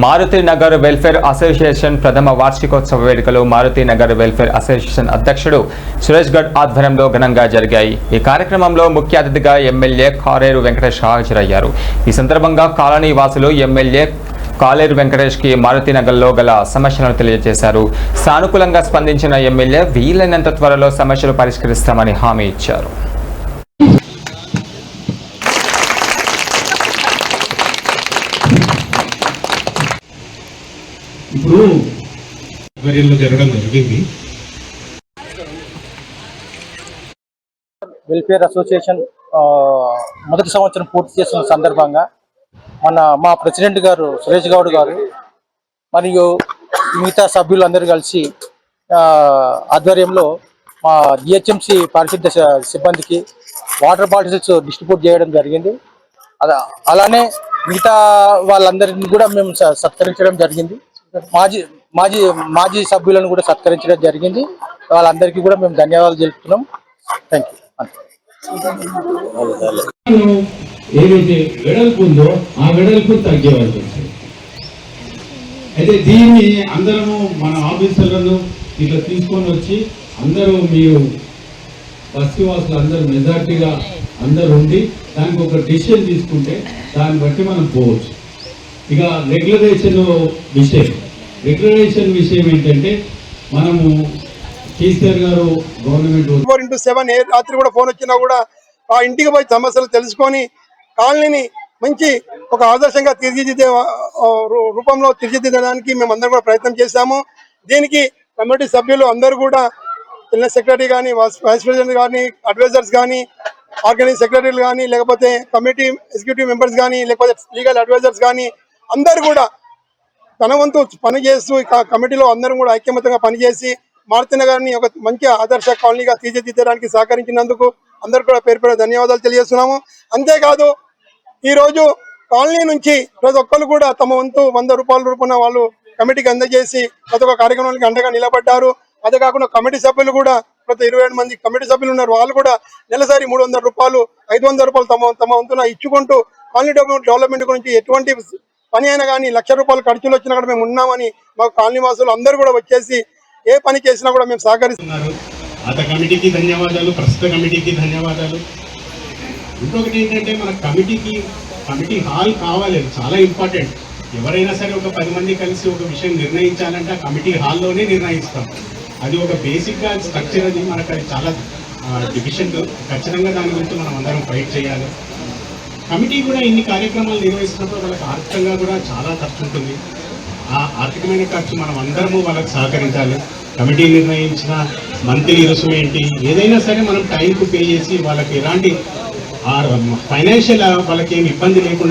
Maruti Nagar welfare association ప్రథమ వార్షికోత్సవ వేడుకలు మారుతి నగర్ వెల్ఫేర్ అసోసియేషన్ అధ్యక్షుడు సురేష్ గౌడ్ ఆధ్వర్యంలో ఘనంగా జరిగాయి. ఈ కార్యక్రమంలో ముఖ్య అతిథిగా ఎమ్మెల్యే కాలేరు వెంకటేష్ హాజరయ్యారు. ఈ సందర్భంగా కాలనీ వాసులు ఎమ్మెల్యే కాలేరు వెంకటేష్ కి మారుతి నగర్లో గల సమస్యలను తెలియజేశారు. సానుకూలంగా స్పందించిన ఎమ్మెల్యే వీలైనంత త్వరలో సమస్యలు పరిష్కరిస్తామని హామీ ఇచ్చారు. ఇప్పుడు ఆధ్వర్యంలో జరగడం జరిగింది. వెల్ఫేర్ అసోసియేషన్ మొదటి సంవత్సరం పూర్తి చేసిన సందర్భంగా మా ప్రెసిడెంట్ గారు సురేష్ గౌడ్ గారు మరియు మిగతా సభ్యులందరూ కలిసి ఆధ్వర్యంలో మా జిహెచ్ఎంసి పారిశుద్ధ్య సిబ్బందికి వాటర్ బాటిల్స్ డిస్ట్రిబ్యూట్ చేయడం జరిగింది. అలానే మిగతా వాళ్ళందరినీ కూడా మేము సత్కరించడం జరిగింది. మాజీ సభ్యులను కూడా సత్కరించడం జరిగింది. వాళ్ళందరికీ కూడా మేము ధన్యవాదాలు తెలుపుతున్నాం. Thank you. ఏదైతే వెడల్పు ఉందో ఆ వెడల్పు తగ్గేవాళ్ళు. అయితే దీన్ని అందరము మన ఆఫీసర్లను ఇట్లా తీసుకొని వచ్చి అందరూ మీరు బస్తీవాసులు అందరూ మెజార్టీగా అందరూ ఉండి దానికి ఒక డిసిషన్ తీసుకుంటే దాన్ని బట్టి మనం పోవచ్చు. ఇక రెగ్యులరేషన్ విషయం ఏంటంటే మనము కేసీఆర్ గారు గవర్నమెంట్ 4x7 ఏ రాత్రి కూడా ఫోన్ వచ్చినా కూడా ఆ ఇంటికి పోయి సమస్యలు తెలుసుకొని కాలనీని మంచి ఒక ఆదర్శంగా రూపంలో తీర్చిదిద్దడానికి మేము అందరం కూడా ప్రయత్నం చేశాము. దీనికి కమిటీ సభ్యులు అందరూ కూడా జనరల్ సెక్రటరీ కానీ, వైస్ ప్రెసిడెంట్ కానీ, అడ్వైజర్స్ కానీ, ఆర్గనైజ్ సెక్రటరీలు కానీ, లేకపోతే కమిటీ ఎగ్జిక్యూటివ్ మెంబర్స్ కానీ, లేకపోతే లీగల్ అడ్వైజర్స్ కానీ అందరూ కూడా తన వంతు పనిచేస్తూ కమిటీలో అందరం కూడా ఐక్యమత్యంగా పనిచేసి మారుతి నగర్ని ఒక మంచి ఆదర్శ కాలనీగా తీర్చిదిద్దడానికి సహకరించినందుకు అందరూ కూడా పేరు పేరు ధన్యవాదాలు తెలియజేస్తున్నాము. అంతేకాదు ఈరోజు కాలనీ నుంచి ప్రతి ఒక్కరు కూడా తమ వంతు 100 రూపాయల రూపాయన వాళ్ళు కమిటీకి అందజేసి ప్రతి ఒక్క కార్యక్రమానికి అండగా నిలబడ్డారు. అదే కాకుండా కమిటీ సభ్యులు కూడా ప్రతి 27 మంది కమిటీ సభ్యులు ఉన్నారు. వాళ్ళు కూడా నెలసరి 300 రూపాయలు 500 రూపాయలు తమ వంతున ఇచ్చుకుంటూ కాలనీ డెవలప్మెంట్ గురించి ఎటువంటి పని అయినా కానీ 1,00,000 రూపాయలు ఖర్చులు వచ్చినా కూడా మేము ఉన్నామని మాకు కాలనీ వాసులు అందరూ కూడా వచ్చేసి ఏ పని చేసినా కూడా మేము సహకరిస్తున్నారు. పాత కమిటీకి ధన్యవాదాలు, ప్రస్తుత కమిటీకి ధన్యవాదాలు. ఇంకొకటి ఏంటంటే మన కమిటీ హాల్ కావాలి, చాలా ఇంపార్టెంట్. ఎవరైనా సరే ఒక 10 మంది కలిసి ఒక విషయం నిర్ణయించాలంటే ఆ కమిటీ హాల్లోనే నిర్ణయిస్తాం. అది ఒక బేసిక్గా స్ట్రక్చర్, అది మనకు అది చాలా డివిజన్. ఖచ్చితంగా దాని గురించి మనం అందరం ఫైట్ చేయాలి. కమిటీ కూడా ఇన్ని కార్యక్రమాలు నిర్వహిస్తున్నప్పుడు వాళ్ళకి ఆర్థికంగా కూడా చాలా ఖర్చు ఉంటుంది. ఆ ఆర్థికమైన ఖర్చు మనం అందరము వాళ్ళకి సహకరించాలి. కమిటీ నిర్ణయించిన మంత్లీ రుసుము ఏంటి, ఏదైనా సరే మనం టైంకు పే చేసి వాళ్ళకి ఎలాంటి ఫైనాన్షియల్ వాళ్ళకి ఏమి ఇబ్బంది లేకుండా